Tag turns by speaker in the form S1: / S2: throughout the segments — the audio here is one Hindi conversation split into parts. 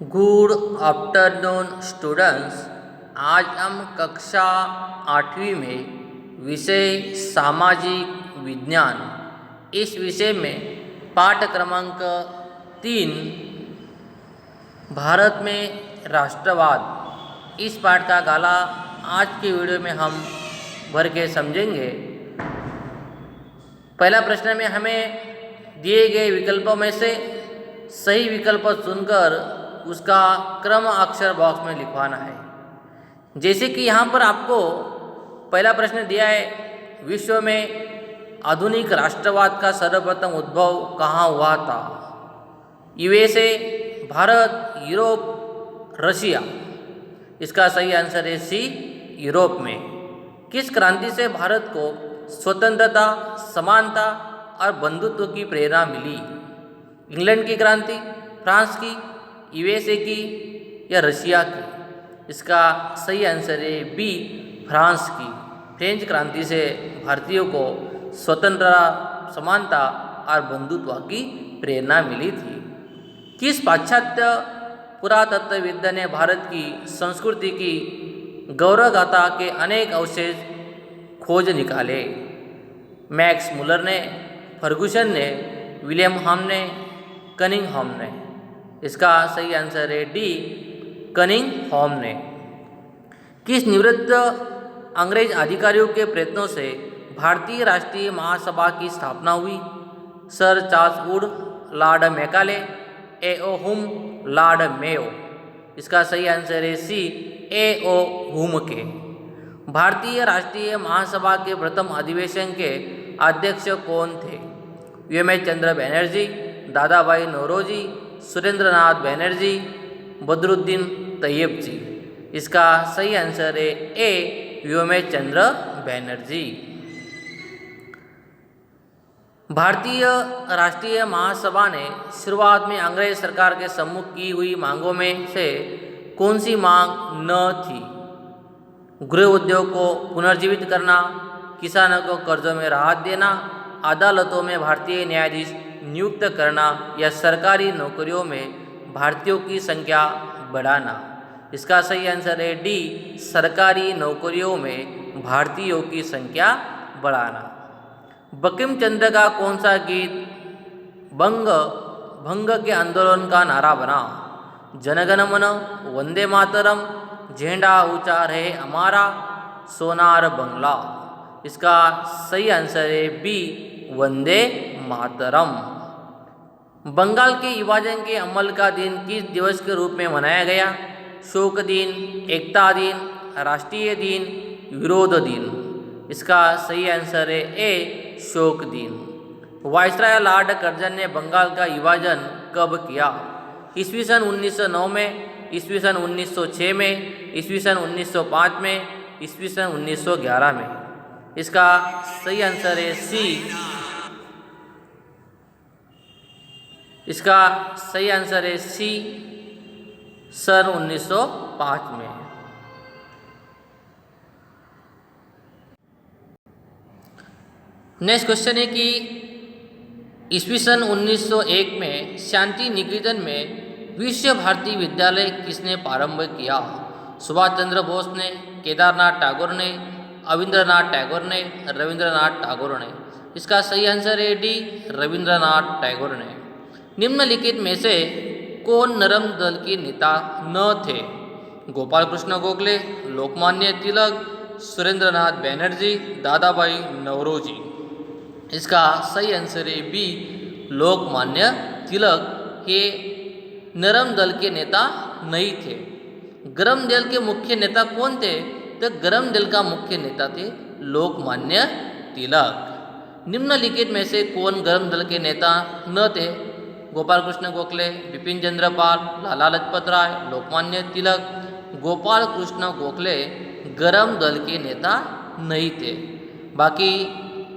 S1: Good afternoon students. आज हम कक्षा 8वीं में विषय सामाजिक विज्ञान इस विषय में पाठ क्रमांक 3 भारत में राष्ट्रवाद इस पाठ का गाला आज के वीडियो में हम भर के समझेंगे। पहला प्रश्न में हमें दिए गए विकल्पों में से सही विकल्प चुनकर उसका क्रम अक्षर बॉक्स में लिखवाना है। जैसे कि यहाँ पर आपको पहला प्रश्न दिया है, विश्व में आधुनिक राष्ट्रवाद का सर्वप्रथम उद्भव कहाँ हुआ था? USA, Bharat, Europe, Russia. इसका सही आंसर है सी, यूरोप में। किस क्रांति से भारत को स्वतंत्रता, समानता और बंधुत्व की प्रेरणा मिली? इंग्लैंड की क्रांति, फ्रांस की, यूएसए की या रशिया की? इसका सही आंसर है बी, फ्रांस की। फ्रेंच क्रांति से भारतीयों को स्वतंत्रता, समानता और बंधुत्व की प्रेरणा मिली थी। किस पाश्चात्य पुरातत्वविद ने भारत की संस्कृति की गौरवगाथा के अनेक अवशेष खोज निकाले? मैक्स मुलर ने, फर्गुसन ने, विलियम हाम ने, कनिंघहैम ने? इसका सही आंसर है डी, कनिंघहैम ने। किस निवृत्त अंग्रेज अधिकारियों के प्रयत्नों से भारतीय राष्ट्रीय महासभा की स्थापना हुई? Sir Charles Wood, Lord Macaulay, A.O.. हुम, लॉर्ड मेयो? इसका सही आंसर है सी, ए.ओ. हुम के। भारतीय राष्ट्रीय महासभा के प्रथम अधिवेशन के अध्यक्ष कौन थे? वीएम चंद्र बनर्जी, दादाभाई नौरोजी, सुरेंद्रनाथ बनर्जी, बदरुद्दीन तैयब जी? इसका सही आंसर है ए, वीएम चंद्र बनर्जी। भारतीय राष्ट्रीय महासभा ने शुरुआत में अंग्रेज सरकार के सम्मुख की हुई मांगों में से कौन सी मांग न थी? गृह उद्योग को पुनर्जीवित करना, किसानों को कर्जों में राहत देना, अदालतों में भारतीय न्यायाधीश नियुक्त करना या सरकारी नौकरियों में भारतीयों की संख्या बढ़ाना? इसका सही आंसर है डी, सरकारी नौकरियों में भारतीयों की संख्या बढ़ाना। बंकिम चंद्र का कौन सा गीत भंग के आंदोलन का नारा बना? जनगण मन, वंदे मातरम, झंडा ऊंचा रहे हमारा, सोनार बंगला? इसका सही आंसर है बी, वंदे मातरम। बंगाल के विभाजन के अमल का दिन किस दिवस के रूप में मनाया गया? शोक दिन, एकता दिन, राष्ट्रीय दिन, विरोध दिन? इसका सही आंसर है ए, शोक दिन। वायसराय लॉर्ड कर्जन ने बंगाल का विभाजन कब किया? ईस्वी सन 1909 में, ईस्वी सन 1906 में, ईस्वी सन 1905 में, ईस्वी सन 1911 में? इसका सही आंसर है सी, इसका सही आंसर है सी, सन 1905 में। नेक्स्ट क्वेश्चन है कि ईस्वी सन 1901 में शांति निकेतन में विश्व भारती विद्यालय किसने प्रारंभ किया? सुभाष चंद्र बोस ने, केदारनाथ टैगोर ने, अविंद्रनाथ टैगोर ने, रविंद्रनाथ टैगोर ने? इसका सही आंसर है डी, रविंद्रनाथ टैगोर ने। निम्नलिखित में से कौन नरम दल के नेता न थे? गोपाल कृष्ण गोखले, लोकमान्य तिलक, सुरेंद्रनाथ बनर्जी, दादाभाई नौरोजी? इसका सही आंसर है बी, लोकमान्य तिलक के नरम दल के नेता नहीं थे। गरम दल के मुख्य नेता कौन थे? तो गरम दल का मुख्य नेता थे लोकमान्य तिलक। निम्नलिखित में से कौन गरम दल के नेता न थे? गोपाल कृष्ण गोखले, बिपिन चंद्र पाल, लाला लाजपत राय, लोकमान्य तिलक? गोपाल कृष्ण गोखले गरम दल के नेता नहीं थे। बाकी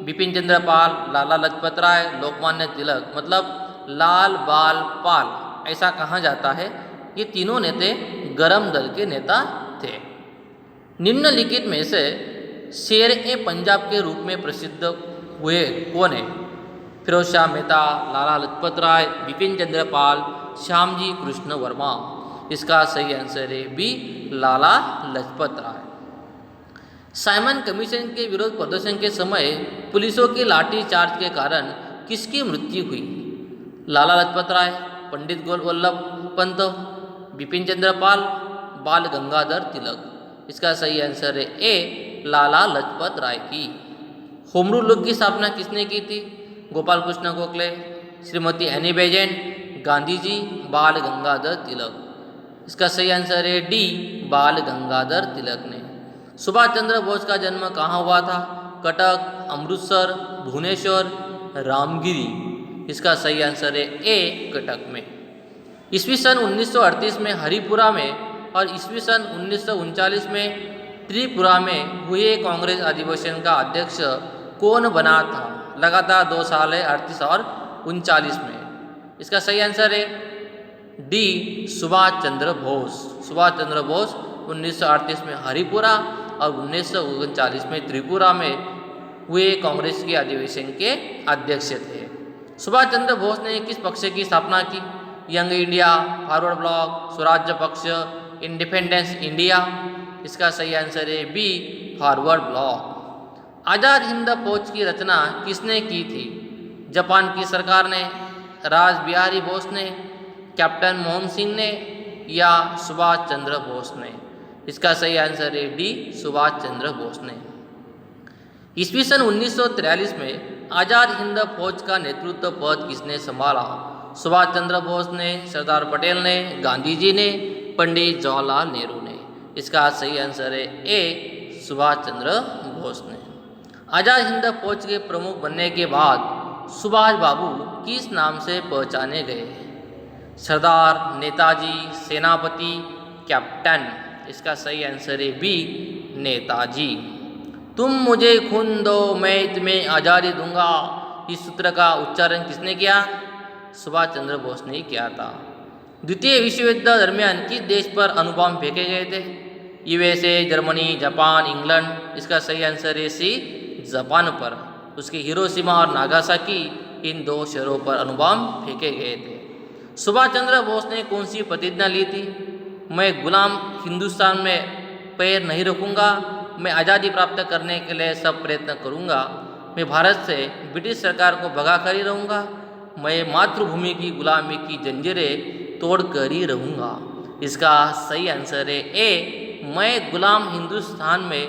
S1: बिपिन चंद्र पाल, लाला लाजपत राय, लोकमान्य तिलक मतलब लाल बाल पाल ऐसा कहा जाता है, ये तीनों नेता गरम दल के नेता थे। निम्नलिखित में से शेर ए पंजाब के रूप में प्रसिद्ध हुए कौन है? फिरोज शाह मेहता, लाला लाजपत राय, बिपिन चंद्र पाल, श्यामजी कृष्ण वर्मा? इसका सही आंसर है B, Lala Lajpat Rai. Simon commission के विरोध प्रदर्शन के समय पुलिसों के लाठी चार्ज के कारण किसकी मृत्यु हुई? लाला लाजपत राय, पंडित गोल वल्लभ पंत, बिपिन चंद्र पाल, बाल गंगाधर तिलक। इसका सही आंसर है ए, लाला लाजपत राय की। होम रूल लीग की स्थापना किसने की थी? गोपाल कृष्ण गोखले, श्रीमती एनी बेजेंट, गांधी जी, बाल गंगाधर तिलक। इसका सही आंसर है डी, बाल गंगाधर तिलक ने। सुभाष चंद्र बोस का जन्म कहाँ हुआ था? कटक, अमृतसर, भुवनेश्वर, रामगिरी। इसका सही आंसर है ए, कटक में। ईस्वी सन 1938 में हरिपुरा में और ईस्वी सन 1939 में त्रिपुरा में हुए कांग्रेस अधिवेशन का अध्यक्ष कौन बना था? लगातार 2 साल है, 38 और 39 में। इसका सही आंसर है डी, सुभाष चंद्र बोस। सुभाष चंद्र बोस 1938 में हरिपुरा और 1939 में त्रिपुरा में हुए कांग्रेस के अधिवेशन के अध्यक्ष थे। सुभाष चंद्र बोस ने किस पक्ष की स्थापना की? यंग इंडिया, फॉरवर्ड ब्लॉक, स्वराज्य पक्ष, इंडिपेंडेंस इंडिया। इसका सही आंसर है B, forward block. Azad Hind फौज की रचना किसने की थी? जापान की सरकार ने, राज बिहारी बोस ने, कैप्टन मोहन सिंह ने या सुभाष चंद्र बोस ने? इसका सही आंसर है डी, सुभाष चंद्र बोस ने। ईस्वी सन 1943 में आज़ाद हिंद फौज का नेतृत्व पद किसने संभाला? सुभाष चंद्र बोस ने, सरदार पटेल ने, गांधी जी ने, पंडित जवाहरलाल नेहरू ने? इसका सही आंसर है ए, सुभाष चंद्र बोस ने। आज़ाद हिंद फौज के प्रमुख बनने के बाद सुभाष बाबू किस नाम से पहचाने गए? सरदार, नेताजी, सेनापति, कैप्टन? इसका सही आंसर है बी, नेताजी। तुम मुझे खून दो, मैं तुम्हें आज़ादी दूंगा। इस सूत्र का उच्चारण किसने किया? सुभाष चंद्र बोस ने किया था। द्वितीय विश्व युद्ध दरमियान किस देश पर अणुबॉम्ब फेंके गए थे? USA, Germany, Japan, England? इसका सही आंसर है सी, जापान पर। उसके हिरोशिमा और नागासाकी, इन 2 शहरों पर अणुबॉम्ब फेंके गए थे। सुभाष चंद्र बोस ने कौन सी प्रतिज्ञा ली थी? मैं गुलाम हिंदुस्तान में पैर नहीं रखूंगा, मैं आज़ादी प्राप्त करने के लिए सब प्रयत्न करूंगा, मैं भारत से ब्रिटिश सरकार को भगा कर ही रहूँगा, मैं मातृभूमि की गुलामी की जंजीरें तोड़ कर ही रहूँगा। इसका सही आंसर है ए, मैं गुलाम हिंदुस्तान में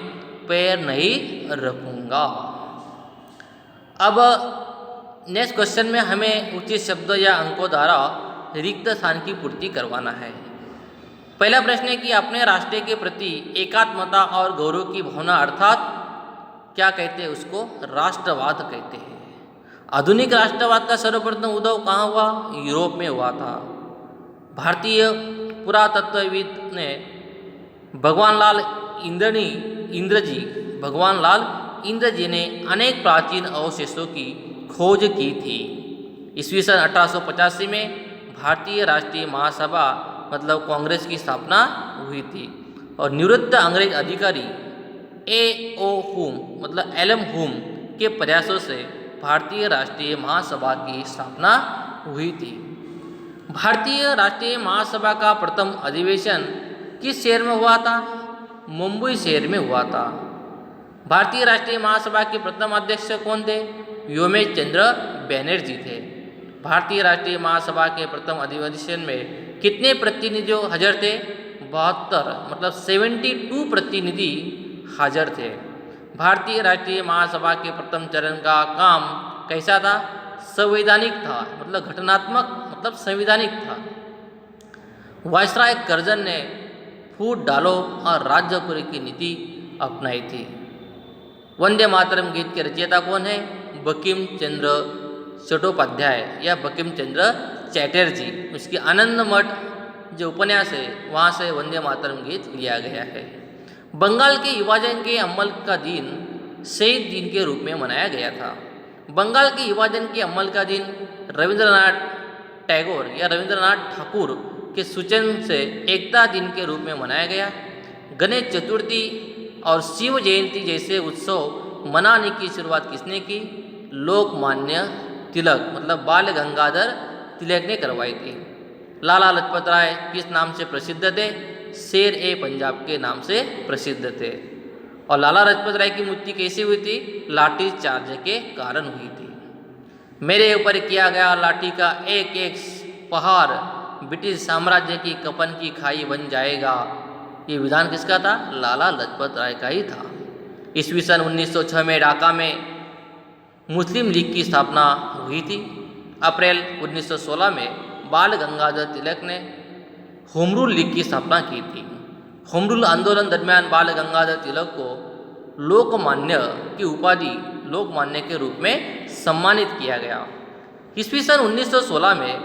S1: पैर नहीं रखूँगा। अब नेक्स्ट क्वेश्चन में हमें उचित शब्द या अंकों द्वारा रिक्त स्थान की पूर्ति करवाना है। पहला प्रश्न है कि अपने राष्ट्र के प्रति एकात्मता और गौरव की भावना अर्थात क्या कहते हैं? उसको राष्ट्रवाद कहते हैं। आधुनिक राष्ट्रवाद का सर्वप्रथम उद्भव कहाँ हुआ? यूरोप में हुआ था। भारतीय पुरातत्वविद ने भगवान लाल इंद्रजी ने अनेक प्राचीन अवशेषों की खोज की थी। ईस्वी सन 1885 में भारतीय राष्ट्रीय महासभा मतलब कांग्रेस की स्थापना हुई थी और निवृत्त अंग्रेज अधिकारी A.O. हुम मतलब एलएम हुम के प्रयासों से भारतीय राष्ट्रीय महासभा की स्थापना हुई थी। भारतीय राष्ट्रीय महासभा का प्रथम अधिवेशन किस शहर में हुआ था? मुंबई शहर में हुआ था। भारतीय राष्ट्रीय महासभा के प्रथम अध्यक्ष कौन थे? व्योमेश चंद्र बैनर्जी थे। भारतीय राष्ट्रीय महासभा के प्रथम अधिवेशन में कितने प्रतिनिधि हाजिर थे? 72 मतलब 72 प्रतिनिधि हाजिर थे। भारतीय राष्ट्रीय महासभा के प्रथम चरण का काम कैसा था? संवैधानिक था मतलब घटनात्मक मतलब संवैधानिक था। वायसराय कर्जन ने फूट डालो और राज्यपुरी की नीति अपनाई थी। वंदे मातरम गीत के रचयिता कौन है? बंकिम चंद्र चट्टोपाध्याय या बंकिम चंद्र चटर्जी। उसकी आनंद मठ जो उपन्यास है वहाँ से वंदे मातरम गीत लिया गया है। बंगाल के विभाजन के अमल का दिन शहीद दिन के रूप में मनाया गया था। बंगाल के विभाजन के अमल का दिन रविंद्रनाथ टैगोर या रविंद्रनाथ ठाकुर के सूचन से एकता दिन के रूप में मनाया गया। गणेश चतुर्थी और शिव जयंती जैसे उत्सव मनाने की शुरुआत किसने की? लोकमान्य तिलक मतलब बाल गंगाधर तिलक ने करवाई थी। लाला लाजपत राय किस नाम से प्रसिद्ध थे? शेर ए पंजाब के नाम से प्रसिद्ध थे। और लाला लाजपत राय की मृत्यु कैसे हुई थी? लाठी चार्ज के कारण हुई थी। मेरे ऊपर किया गया लाठी का एक एक प्रहार ब्रिटिश साम्राज्य की कफन की खाई बन जाएगा। ये विधान किसका था? लाला लाजपत राय का ही था। ईस्वी सन 1906 में ढाका में मुस्लिम लीग की स्थापना हुई थी। अप्रैल 1916 में बाल गंगाधर तिलक ने होम रूल लीग की स्थापना की थी। होम रूल आंदोलन दरमियान बाल गंगाधर तिलक को लोकमान्य की उपाधि लोकमान्य के रूप में सम्मानित किया गया। ईस्वी सन 1916 में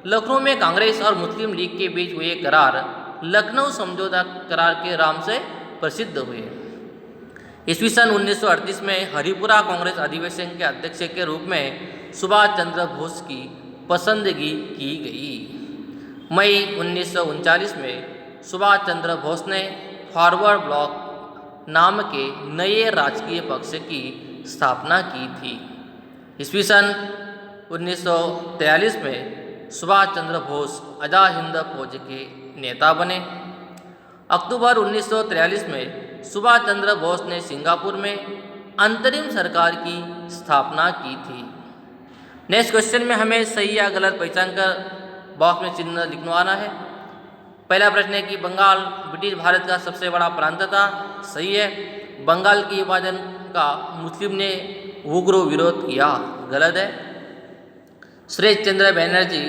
S1: लखनऊ में कांग्रेस और मुस्लिम लीग के बीच हुए करार लखनऊ समझौता करार के नाम से प्रसिद्ध हुए। ईस्वी सन 1938 में हरिपुरा कांग्रेस अधिवेशन के अध्यक्ष के रूप में सुभाष चंद्र बोस की पसंदगी की गई। मई 1939 में सुभाष चंद्र बोस ने फॉरवर्ड ब्लॉक नाम के नए राजकीय पक्ष की स्थापना की थी। ईस्वी सन 1943 में सुभाष चंद्र बोस आज़ाद हिंद फौज के नेता बने। अक्टूबर 1943 में सुभाष चंद्र बोस ने सिंगापुर में अंतरिम सरकार की स्थापना की थी। नेक्स्ट क्वेश्चन में हमें सही या गलत पहचान कर बॉक्स में चिन्ह लिखवाना है। पहला प्रश्न है कि बंगाल ब्रिटिश भारत का सबसे बड़ा प्रांत था। सही है। बंगाल के विभाजन का मुस्लिम ने उग्र विरोध किया। गलत है। सुरेश चंद्र बनर्जी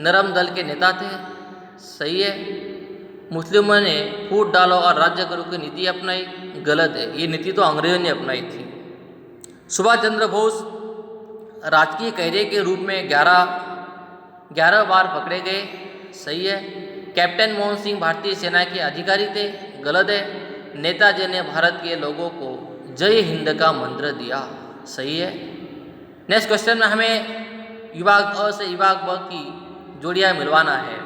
S1: नरम दल के नेता थे। सही है। मुस्लिमों ने फूट डालो और राज्य करो की नीति अपनाई। गलत है। ये नीति तो अंग्रेजों ने अपनाई थी। सुभाष चंद्र बोस राजकीय कैदी के रूप में 11 बार पकड़े गए। सही है। कैप्टन मोहन सिंह भारतीय सेना के अधिकारी थे। गलत है। नेताजी ने भारत के लोगों को जय हिंद का मंत्र दिया। सही है। नेक्स्ट क्वेश्चन में हमें विभाग अ से विभाग ब की जोड़ियाँ मिलवाना है।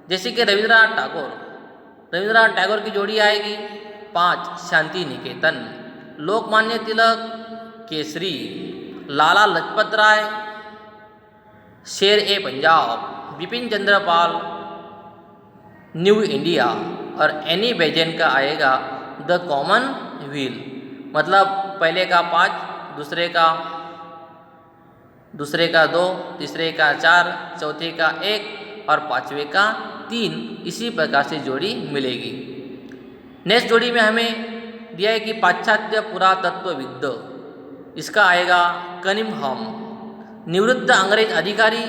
S1: जैसे कि रविंद्रनाथ टैगोर की जोड़ी आएगी 5 शांति निकेतन, लोकमान्य तिलक केसरी, लाला लाजपत राय शेर ए पंजाब, बिपिन चंद्र पाल न्यू इंडिया और एनी बेजेंट का आएगा द कॉमन व्हील। मतलब पहले का 5, दूसरे का 2, तीसरे का 4, चौथे का 1 और पांचवे का 3। इसी प्रकार से जोड़ी मिलेगी। नेक्स्ट जोड़ी में हमें दिया है कि पाश्चात्य पुरातत्वविद, इसका आएगा कनिंघम। निवृत्त अंग्रेज अधिकारी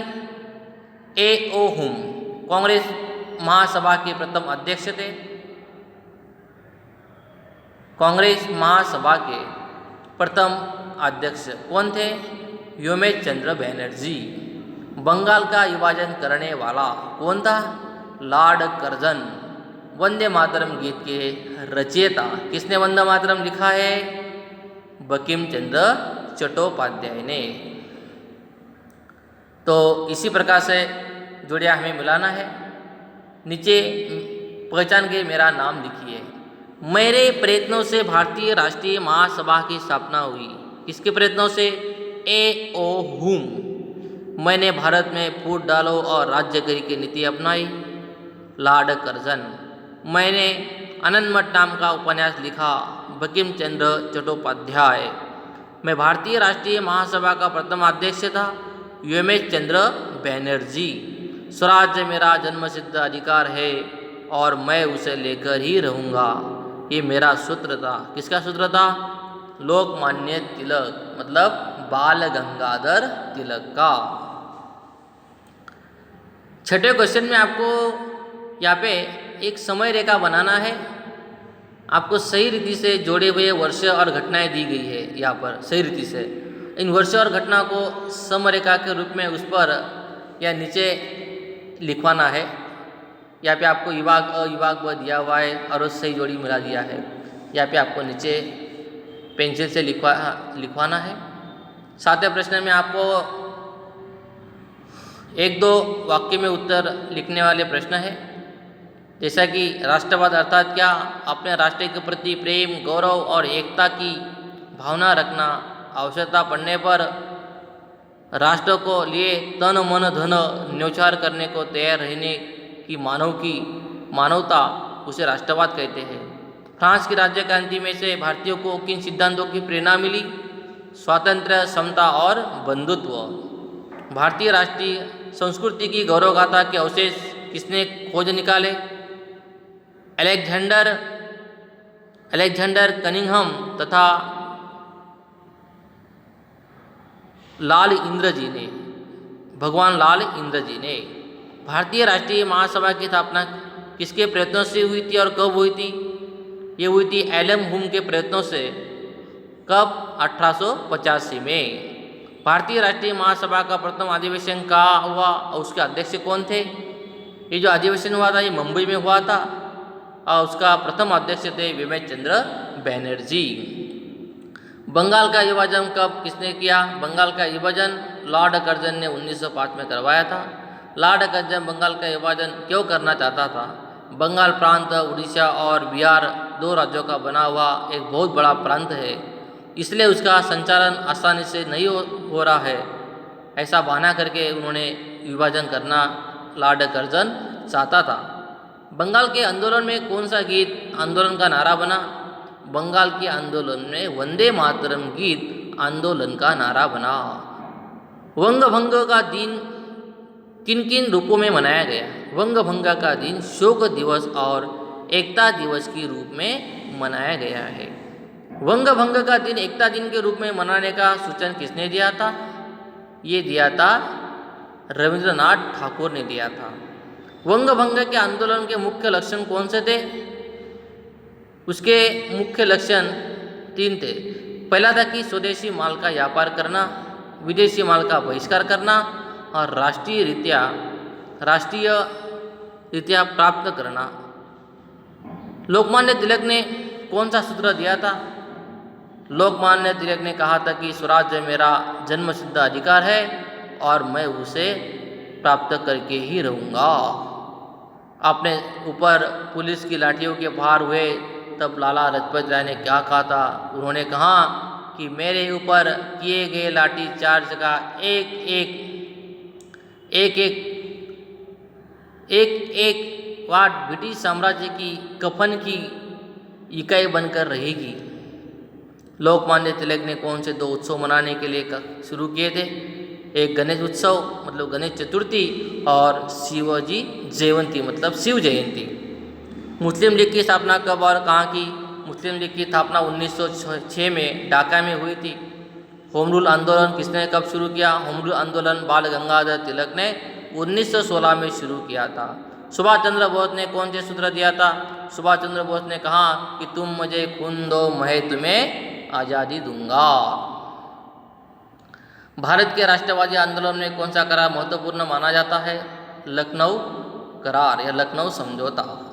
S1: A.O. हुम कांग्रेस महासभा के प्रथम अध्यक्ष थे। कांग्रेस महासभा के प्रथम अध्यक्ष कौन थे? योमेश चंद्र बनर्जी। बंगाल का विभाजन करने वाला कौन था? Lord Curzon. वंदे मातरम गीत के रचयिता किसने वंदे मातरम लिखा है? बंकिम चंद्र चट्टोपाध्याय ने। तो इसी प्रकार से जोड़ियाँ हमें मिलाना है। नीचे पहचान के मेरा नाम लिखिए। मेरे प्रयत्नों से भारतीय राष्ट्रीय महासभा की स्थापना हुई। किसके प्रयत्नों से? A.O. हुम। मैंने भारत में फूट डालो और राज्यगरी की नीति अपनाई। Lord Curzon. मैंने अनंतमठ नाम का उपन्यास लिखा। बंकिम चंद्र चट्टोपाध्याय। मैं भारतीय राष्ट्रीय महासभा का प्रथम अध्यक्ष था। योमेश चंद्र बनर्जी। स्वराज्य मेरा जन्मसिद्ध अधिकार है और मैं उसे लेकर ही रहूँगा। ये मेरा सूत्र था। किसका सूत्र था? लोकमान्य तिलक, मतलब बाल गंगाधर तिलक का। छठे क्वेश्चन में आपको यहाँ पे एक समय रेखा बनाना है। आपको सही रीति से जोड़े हुए वर्ष और घटनाएं दी गई है। यहाँ पर सही रीति से इन वर्ष और घटना को समरेखा के रूप में उस पर या नीचे लिखवाना है। यहाँ पे आपको विभाग अ विभाग ब दिया हुआ है और उस सही जोड़ी मिला दिया है। यहाँ पे आपको नीचे पेंसिल से लिखवाना है। सातवें प्रश्न में आपको 1-2 वाक्य में उत्तर लिखने वाले प्रश्न है। जैसा कि राष्ट्रवाद अर्थात क्या? अपने राष्ट्र के प्रति प्रेम, गौरव और एकता की भावना रखना। आवश्यकता पड़ने पर राष्ट्र को लिए तन मन धन न्यौछावर करने को तैयार रहने की मानवता उसे राष्ट्रवाद कहते हैं। फ्रांस की राज्य क्रांति में से भारतीयों को किन सिद्धांतों की प्रेरणा मिली? स्वातंत्र्य, समता और बंधुत्व। भारतीय राष्ट्रीय संस्कृति की गौरवगाथा के अवशेष किसने खोज निकाले? अलेक्जेंडर कनिंघम तथा लाल इंद्र जी ने, भगवान लाल इंद्र जी ने। भारतीय राष्ट्रीय महासभा की स्थापना किसके प्रयत्नों से हुई थी और कब हुई थी? ये हुई थी एलम हुम के प्रयत्नों से। कब? 1885 में। भारतीय राष्ट्रीय महासभा का प्रथम अधिवेशन कहाँ हुआ और उसके अध्यक्ष कौन थे? ये जो अधिवेशन हुआ था ये मुंबई में हुआ था और उसका प्रथम अध्यक्ष थे बिपिन चंद्र बनर्जी। बंगाल का विभाजन कब किसने किया? बंगाल का विभाजन लॉर्ड कर्जन ने 1905 में करवाया था। लॉर्ड कर्जन बंगाल का विभाजन क्यों करना चाहता था? बंगाल प्रांत उड़ीसा और बिहार दो राज्यों का बना हुआ एक बहुत बड़ा प्रांत है, इसलिए उसका संचालन आसानी से नहीं हो रहा है। ऐसा बहाना करके उन्होंने विभाजन करना लॉर्ड कर्जन चाहता था। बंगाल के आंदोलन में कौन सा गीत आंदोलन का नारा बना? बंगाल के आंदोलन में वंदे मातरम गीत आंदोलन का नारा बना। वंग भंग का दिन किन किन रूपों में मनाया गया? वंग भंग का दिन शोक दिवस और एकता दिवस के रूप में मनाया गया है। वंग भंग का दिन एकता दिन के रूप में मनाने का सूचन किसने दिया था? ये दिया था रविंद्रनाथ ठाकुर ने दिया था। वंग भंग के आंदोलन के मुख्य लक्षण कौन से थे? उसके मुख्य लक्षण 3 थे। पहला था कि स्वदेशी माल का व्यापार करना, विदेशी माल का बहिष्कार करना और राष्ट्रीय रीतियाँ प्राप्त करना। लोकमान्य तिलक ने कौन सा सूत्र दिया था? लोकमान्य तिलक ने कहा था कि स्वराज्य मेरा जन्मसिद्ध अधिकार है और मैं उसे प्राप्त करके ही रहूँगा। अपने ऊपर पुलिस की लाठियों के भार हुए तब लाला लाजपत राय ने क्या कहा था? उन्होंने कहा कि मेरे ऊपर किए गए लाठी चार्ज का एक वाट ब्रिटिश साम्राज्य की कफन की इकाई बनकर रहेगी। लोकमान्य तिलक ने कौन से 2 उत्सव मनाने के लिए शुरू किए थे? एक गणेश उत्सव मतलब गणेश चतुर्थी और शिवजी जयंती मतलब शिव जयंती। मुस्लिम लीग की स्थापना कब और कहाँ की? मुस्लिम लीग की स्थापना 1906 में ढाका में हुई थी। होम रूल आंदोलन किसने कब शुरू किया? होम रूल आंदोलन बाल गंगाधर तिलक ने 1916 में शुरू किया था। सुभाष चंद्र बोस ने कौन से सूत्र दिया था? सुभाष चंद्र बोस ने कहा कि तुम मुझे खून दो, मैं तुम्हें आज़ादी दूंगा। भारत के राष्ट्रवादी आंदोलन में कौन सा करार महत्वपूर्ण माना जाता है? लखनऊ करार या लखनऊ समझौता।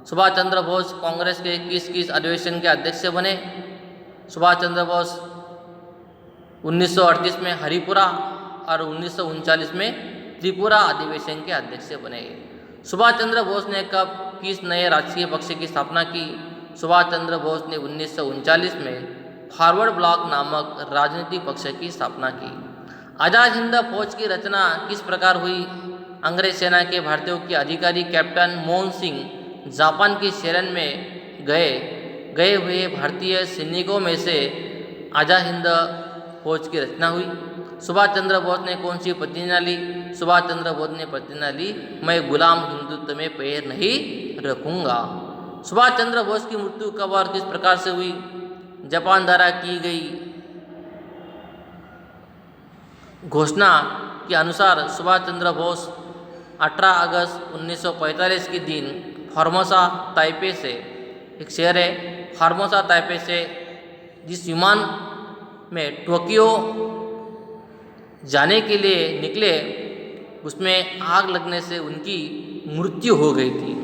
S1: सुभाष चंद्र बोस कांग्रेस के किस अधिवेशन के अध्यक्ष बने? सुभाष चंद्र बोस 1938 में हरिपुरा और 1939 में त्रिपुरा अधिवेशन के अध्यक्ष बने। सुभाष चंद्र बोस ने कब किस नए राजकीय पक्ष की स्थापना की? सुभाष चंद्र बोस ने 1939 में फॉरवर्ड ब्लॉक नामक राजनीतिक पक्ष की स्थापना की। आज़ाद हिंद फौज की रचना किस प्रकार हुई? अंग्रेज सेना के भारतीयों के अधिकारी कैप्टन मोहन सिंह जापान की शरण में गए हुए भारतीय सैनिकों में से आज़ाद हिंद फौज की रचना हुई। सुभाष चंद्र बोस ने कौन सी प्रतिज्ञा ली? सुभाष चंद्र बोस ने प्रतिज्ञा ली, मैं गुलाम हिंदुत्व में पैर नहीं रखूँगा। सुभाष चंद्र बोस की मृत्यु कब और किस प्रकार से हुई? जापान द्वारा की गई घोषणा के अनुसार सुभाष चंद्र बोस 18 अगस्त 1945 के दिन फॉर्मोसा ताइपे से, एक शहर है फॉर्मोसा ताइपे से, जिस विमान में टोक्यो जाने के लिए निकले उसमें आग लगने से उनकी मृत्यु हो गई थी।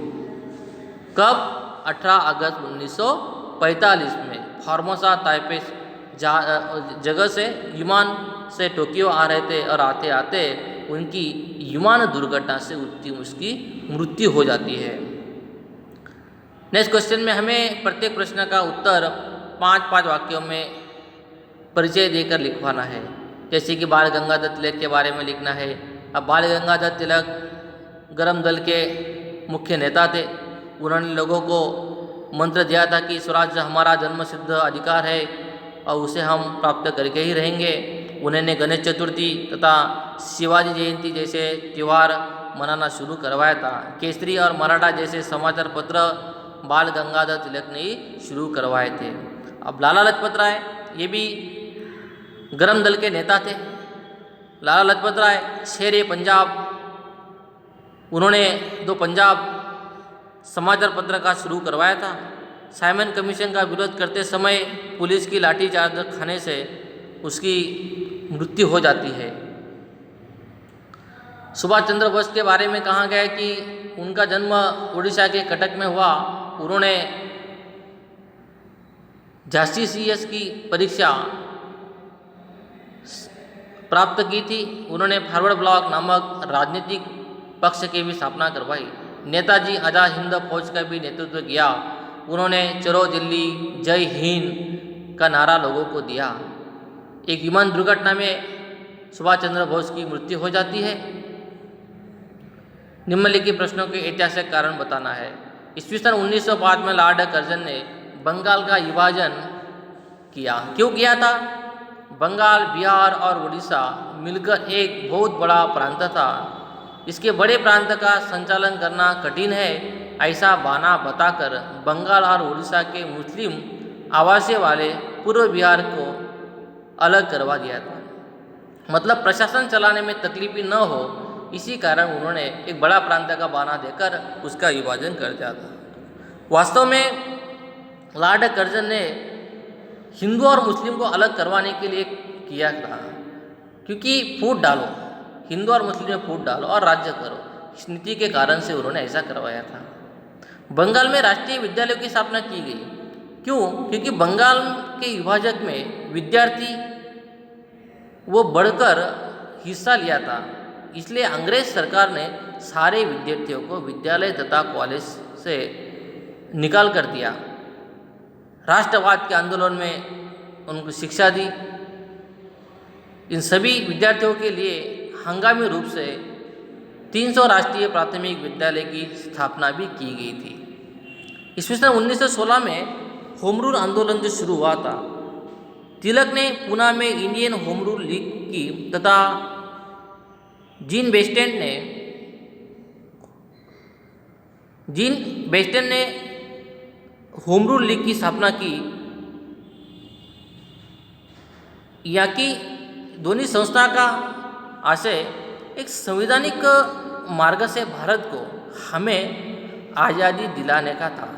S1: कब? 18 अगस्त 1945 में फॉर्मोसा ताइपे जगह से विमान से टोक्यो आ रहे थे और आते आते उनकी विमान दुर्घटना से उसकी मृत्यु हो जाती है। नेक्स्ट क्वेश्चन में हमें प्रत्येक प्रश्न का उत्तर 5-5 वाक्यों में परिचय देकर लिखवाना है। जैसे कि बाल गंगाधर तिलक के बारे में लिखना है। अब बाल गंगाधर तिलक गरम दल के मुख्य नेता थे। उन्होंने लोगों को मंत्र दिया था कि स्वराज्य हमारा जन्मसिद्ध अधिकार है और उसे हम प्राप्त करके ही रहेंगे। उन्होंने गणेश चतुर्थी तथा शिवाजी जयंती जैसे त्यौहार मनाना शुरू करवाया था। केसरी और मराठा जैसे समाचार पत्र बाल गंगाधर तिलक ने ही शुरू करवाए थे। अब लाला लाजपत राय ये भी गरम दल के नेता थे। लाला लाजपत राय शेर पंजाब, उन्होंने दो पंजाब समाचार पत्र का शुरू करवाया था। साइमन कमीशन का विरोध करते समय पुलिस की लाठीचार्ज खाने से उसकी मृत्यु हो जाती है। सुभाष चंद्र बोस के बारे में कहा गया है कि उनका जन्म उड़ीसा के कटक में हुआ। उन्होंने झांसी CS की परीक्षा प्राप्त की थी। उन्होंने फॉरवर्ड ब्लॉक नामक राजनीतिक पक्ष की भी स्थापना करवाई। नेताजी आज़ाद हिंद फौज का भी नेतृत्व किया। उन्होंने चलो दिल्ली जय हिंद का नारा लोगों को दिया। एक विमान दुर्घटना में सुभाष चंद्र बोस की मृत्यु हो जाती है। निम्नलिखित प्रश्नों के ऐतिहासिक कारण बताना है। ईस्वी सन 1905 में लॉर्ड कर्जन ने बंगाल का विभाजन किया। क्यों किया था? बंगाल, बिहार और उड़ीसा मिलकर एक बहुत बड़ा प्रांत था। इसके बड़े प्रांत का संचालन करना कठिन है, ऐसा बहाना बताकर बंगाल और उड़ीसा के मुस्लिम आवासीय वाले पूर्व बिहार को अलग करवा दिया था। मतलब प्रशासन चलाने में तकलीफी न हो, इसी कारण उन्होंने एक बड़ा प्रांत का बहाना देकर उसका विभाजन कर दिया था। वास्तव में लॉर्ड कर्जन ने हिंदू और मुस्लिम को अलग करवाने के लिए किया था, क्योंकि फूट डालो, हिंदू और मुस्लिम में फूट डालो और राज्य करो, इस नीति के कारण से उन्होंने ऐसा करवाया था। बंगाल में राष्ट्रीय विद्यालयों की स्थापना की गई। क्यों? क्योंकि बंगाल के विभाजक में विद्यार्थी वो बढ़कर हिस्सा लिया था, इसलिए अंग्रेज सरकार ने सारे विद्यार्थियों को विद्यालय तथा कॉलेज से निकाल कर दिया। राष्ट्रवाद के आंदोलन में उनको शिक्षा दी। इन सभी विद्यार्थियों के लिए हंगामी रूप से 300 राष्ट्रीय प्राथमिक विद्यालय की स्थापना भी की गई थी। ईस्वी सन 1916 में होम रूल आंदोलन जो शुरू हुआ था, तिलक ने पुणे में इंडियन होम रूल लीग की तथा जीन बेस्टन ने होम रूल लीग की स्थापना की। यहाँ की दोनों संस्था का आशय एक संवैधानिक मार्ग से भारत को हमें आज़ादी दिलाने का था।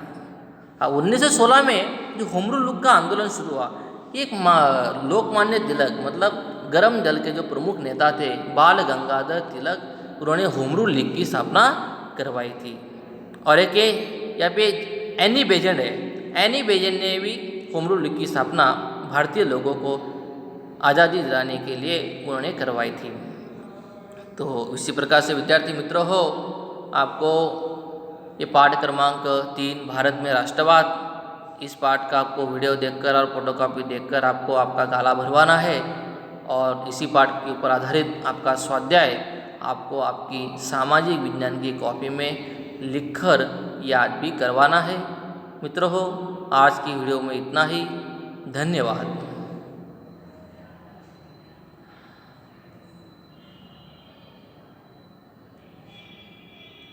S1: 1916 में जो होम रूल लीग का आंदोलन शुरू हुआ, एक लोकमान्य तिलक मतलब गरम दल के जो प्रमुख नेता थे बाल गंगाधर तिलक, उन्होंने होम रूल लीग की स्थापना करवाई थी। और एक यहाँ पे एनी बेजेंट है, एनी बेजेंट ने भी होम रूल लीग की स्थापना भारतीय लोगों को आज़ादी दिलाने के लिए उन्होंने करवाई थी। तो इसी प्रकार से विद्यार्थी मित्रों हो, आपको ये पाठ क्रमांक 3 भारत में राष्ट्रवाद, इस पाठ का आपको वीडियो देखकर और फोटोकॉपी देखकर आपको आपका गाला भरवाना है और इसी पाठ के ऊपर आधारित आपका स्वाध्याय आपको आपकी सामाजिक विज्ञान की कॉपी में लिखकर याद भी करवाना है। मित्रों हो, आज की वीडियो में इतना ही। धन्यवाद।